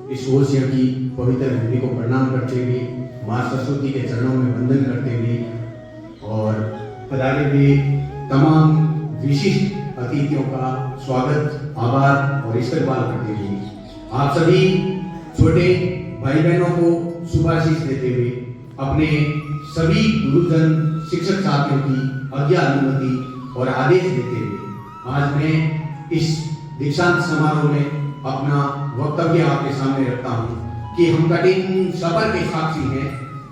इस ओसिया की पवित्र भूमि को प्रणाम करते हुए माँ सरस्वती के चरणों में वंदन करते हुए और पधारे हुए तमाम विशिष्ट अतिथियों का स्वागत, आभार और इस्तकबाल करते हुए आप सभी छोटे भाई बहनों को शुभाशीष देते हुए अपने सभी गुरुजन शिक्षक साथियों की आज्ञा अनुमति और आदेश देते हुए आज मैं इस दीक्षांत समारोह में अपना वक्तव्य आपके सामने रखता हूँ कि हम कठिन सफर के साक्षी हैं,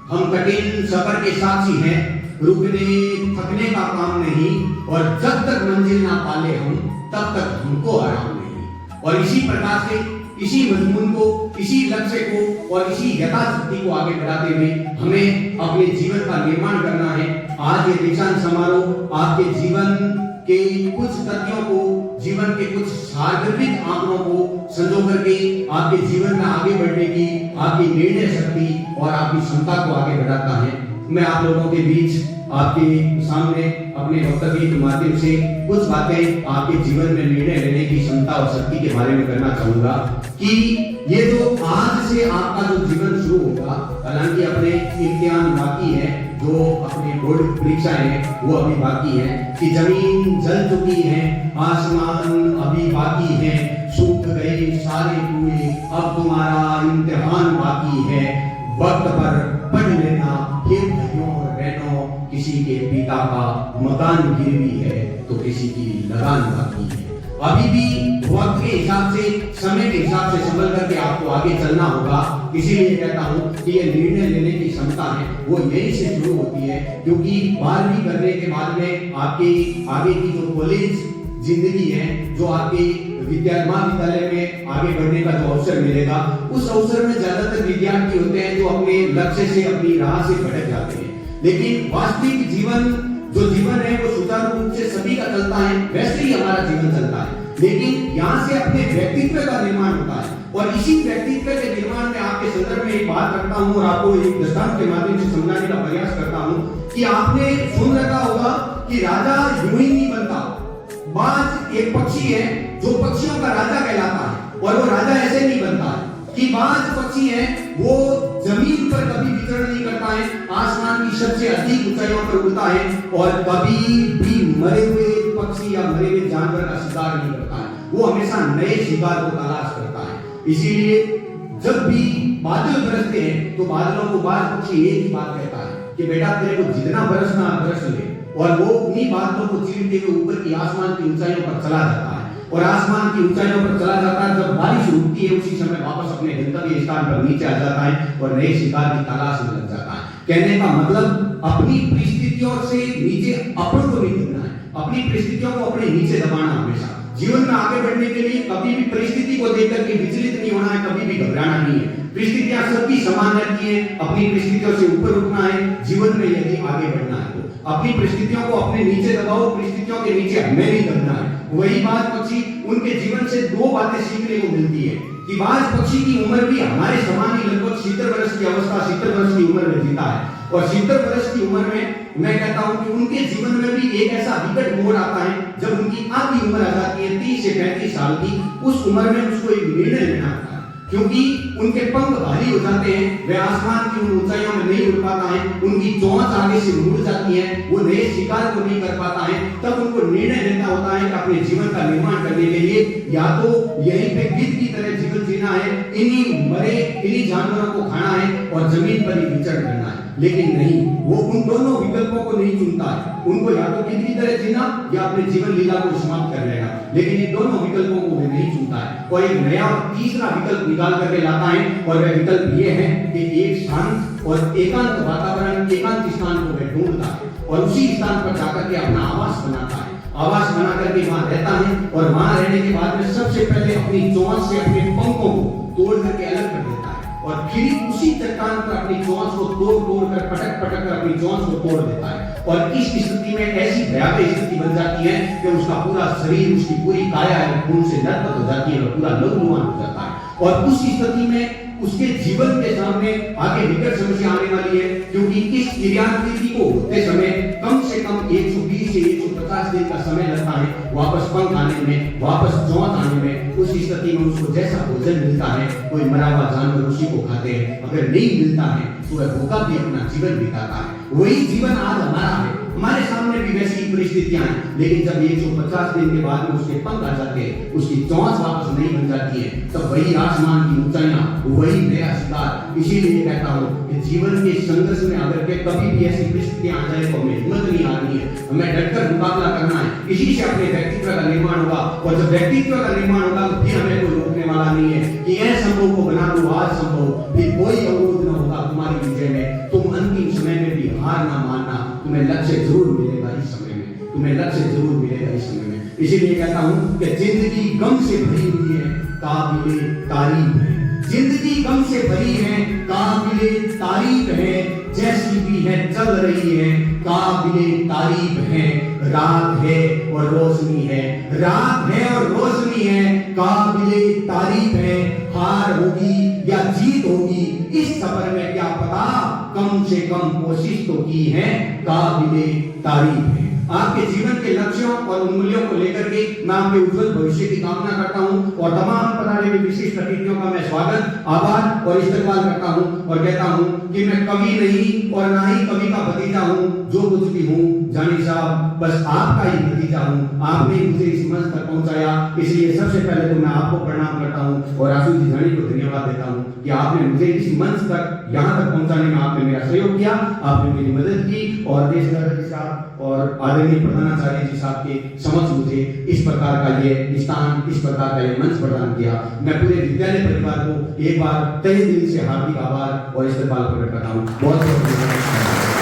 हम कठिन सफर के साक्षी हैं, रुकने थकने का काम नहीं और जब तक मंजिल ना पाले हम तब तक हमको आराम नहीं। और इसी प्रकार से इसी मजमून को, इसी लक्ष्य को और इसी यथाशक्ति को आगे बढ़ाते हुए हमें अपने जीवन का निर्माण करना है। आज ये दीक्षांत समारोह आपके जीवन के कुछ तथ्यों को, जीवन के कुछ सार्वत्रिक आंकड़ों को संजो करके आपके जीवन में आगे बढ़ने की आपकी निर्णय शक्ति और आपकी क्षमता को आगे बढ़ाता है। मैं आप लोगों के बीच आपके सामने अपने वक्तव्य के माध्यम से कुछ बातें आपके जीवन में निर्णय लेने की क्षमता और शक्ति के बारे में करना चाहूंगा कि ये जो आज से आपका जो जीवन शुरू होगा, हालांकि अपने इम्तिहान बाकी है, जो अपने बोर्ड परीक्षाएं हैं वो अभी बाकी है, कि जमीन जल चुकी है, आसमान अभी बाकी है, सूख गए सारे कुएं, अब तुम्हारा इम्तिहान बाकी है, वक्त पर पढ़ लेना हे भाइयों और बहनों, किसी के पिता का मकान गिरवी है तो किसी की लगान बाकी है। अभी भी वक्त के हिसाब से, समय के हिसाब से संभल करके आपको आगे चलना होगा। इसीलिए कहता हूँ कि ये निर्णय लेने की क्षमता है वो यही से शुरू होती है, क्योंकि 12वीं करने के बाद में आपके आगे की जो कॉलेज जिंदगी है, जो आपके महाविद्यालय में आगे बढ़ने का जो अवसर मिलेगा, उस अवसर में ज्यादातर विद्यार्थी होते हैं जो अपने लक्ष्य से, अपनी राह से भटक जाते हैं। लेकिन वास्तविक जीवन जो जीवन है वो सुचारू रूप से सभी का चलता है, वैसे ही हमारा जीवन चलता है। लेकिन यहाँ से अपने व्यक्तित्व का निर्माण होता है और इसी व्यक्तित्व के निर्माण में आपके संदर्भ में एक बात करता हूँ और आपको एक दृष्टांत के माध्यम से समझाने का प्रयास करता हूँ कि आपने सुन रखा होगा कि राजा यूं ही नहीं बनता। बाज एक पक्षी है जो पक्षियों का राजा कहलाता है और वो राजा ऐसे नहीं बनता है कि बाज पक्षी है वो जमीन पर कभी विचरण नहीं करता है, आसमान की सबसे अधिक ऊंचाइयों पर उड़ता है और कभी भी मरे हुए पक्षी या मरे हुए जानवर का शिकार नहीं करता है, वो हमेशा नए शिकार को तलाश करता है। इसीलिए जब भी बादल बरसते हैं तो बादलों को बाज पक्षी एक ही बात कहता है कि बेटा तेरे को जितना बरसना बरस ले, और वो उन्हीं बादलों को चीरते हुए ऊपर की आसमान की ऊंचाइयों पर चला जाता है और आसमान की ऊंचाइयों पर चला जाता है। जब बारिश रुकती है उसी समय वापस अपने गंतव्य स्थान पर नीचे आ जाता है और नए शिकार की तलाश में लग जाता है। कहने का मतलब अपनी परिस्थितियों से नीचे अपन को नहीं दबना है, अपनी परिस्थितियों को अपने नीचे दबाना हमेशा। जीवन में आगे बढ़ने के लिए कभी भी परिस्थिति को देख करके विचलित नहीं होना है, कभी भी घबराना नहीं है। परिस्थितियां सबकी समान रहती है, अपनी परिस्थितियों से ऊपर उठना है जीवन में यदि आगे बढ़ना है तो अपनी परिस्थितियों को अपने नीचे दबाओ, परिस्थितियों के नीचे हमें नहीं दबना है। वही बात पक्षी उनके जीवन से दो बातें सीखने को मिलती है कि बाज पक्षी की उम्र भी हमारे समान ही लगभग 70 वर्ष की अवस्था, 70 वर्ष की उम्र में जीता है और 70 वर्ष की उम्र में मैं कहता हूं कि उनके जीवन में भी एक ऐसा विकट मोड़ आता है जब उनकी आधी उम्र आ जाती है 30 से 35 साल की। उस उम्र में उसको एक निर्णय लेना होता है क्योंकि उनके पंख भारी हो जाते हैं, वे आसमान की उन ऊंचाइयों में नहीं उड़ पाता है, उनकी चोंच आगे से मुड़ जाती है, वो नए शिकार को नहीं कर पाता है। तब उनको निर्णय लेना होता है कि अपने जीवन का निर्माण करने के लिए या तो यहीं पे गिद्ध की तरह जीवन जीना है, इन्हीं जानवरों को खाना है और जमीन पर ही विचरण करना है। लेकिन नहीं, वो उन दोनों विकल्पों को नहीं चुनता है। उनको या तो गिद्ध की तरह जीना या अपने जीवन लीला को समाप्त कर लेना, लेकिन इन दोनों विकल्पों को वे नहीं चुनता है और एक नया और तीसरा विकल्प निकाल करके लाता है और वह विकल्प ये है कि एक शांत और एकांत वातावरण, एकांत स्थान को वह ढूंढता है और उसी स्थान पर जाकर के अपना आवास बनाता है। आवास बना करके वहां रहता है और वहां रहने के बाद में सबसे पहले अपनी चोंच से अपने पंखों को तोड़ करके अलग कर देता है और फिर उसी चट्टान पर अपनी चोंच को तोड़ कर पटक कर अपनी चोंच को तोड़ देता है और इस स्थिति में ऐसी भयावह स्थिति बन जाती है कि उसका पूरा शरीर, उसकी पूरी काया खून से लथपथ हो जाती है और पूरा लहूलुहान हो जाता है। और उस स्थिति में उसके जीवन के सामने आगे विकट समस्या आने वाली है, क्योंकि इस क्रियान्विति को होते समय कम से से कम 120 से 150 दिन का समय लगता है वापस पंख आने में, वापस चौंथ आने में। उस स्थिति में उसको जैसा भोजन मिलता है, कोई मरा हुआ जानवर उसी को खाते हैं, अगर नहीं मिलता है तो वह भूखा भी अपना जीवन बिताता है। वही जीवन आज हमारा है, हमारे सामने भी वैसी परिस्थितियां हैं, लेकिन जब 150 दिन के बाद में उसके पंख आ जाते हैं, उसकी चोंच वापस नहीं बन जाती है, तब वही आसमान की ऊंचाइयां, वही नया शिकार। इसीलिए कहता हूं कि जीवन के संघर्ष में अगर के कभी भी ऐसी परिस्थितियां आ जाए तो हमें हिम्मत नहीं हारनी है, हमें डटकर मुकाबला करना है। इसी से अपने व्यक्तित्व का निर्माण होगा, और जब व्यक्तित्व का निर्माण होगा तो फिर हमें कोई रोकने वाला नहीं है कि यह संभव को बना दो आज संभव, फिर कोई अवरोध न होगा तुम्हारी विजय में। तुम अंतिम समय में भी हार ना मानना, तुम्हें लक्ष्य जरूर मिलेगा इस समय में, तुम्हें लक्ष्य जरूर मिलेगा इस समय में। इसीलिए कहता हूं कि जिंदगी गम से भरी हुई है, काबिले तारीफ है। जिंदगी गम से भरी है, काबिले तारीफ है, जैसी भी है चल रही है, काबिले तारीफ है। रात है और रोशनी है, रात है और रोशनी है, काबिले तारीफ है। हार होगी या जीत होगी इस सफर में क्या पता, कम से कम कोशिश तो की है, काबिले तारीफ है। आपके जीवन के लक्ष्यों और मूल्यों को लेकर के मैं आपके उज्जवल भविष्य की कामना करता हूं, और तमाम पधारे हुए विशिष्ट अतिथियों का मैं स्वागत, आभार और इस्तकबाल करता हूं, और कहता हूं कि मैं कवि नहीं और ना ही कवि का भतीजा हूं। जो कुछ भी हूं जानी साहब बस आपका ही भतीजा हूं, आपने मुझे इस मंच तक पहुंचाया, इसलिए सबसे पहले तो मैं आपको प्रणाम करता हूं और आशु जी जानी को धन्यवाद देता हूं कि आपने मुझे इस मंच तक यहां तक पहुंचाने में आपने मेरा सहयोग किया, आपने मेरी मदद की, और देश जी साहब और आदरणीय प्रधानाचार्य जी साहब के समक्ष मुझे इस प्रकार का ये स्थान, इस प्रकार का ये मंच प्रदान किया। मैं पूरे विद्यालय परिवार को एक बार तहे दिल से हार्दिक आभार और इस्तकबाल प्रकट करता हूं। बहुत बहुत धन्यवाद।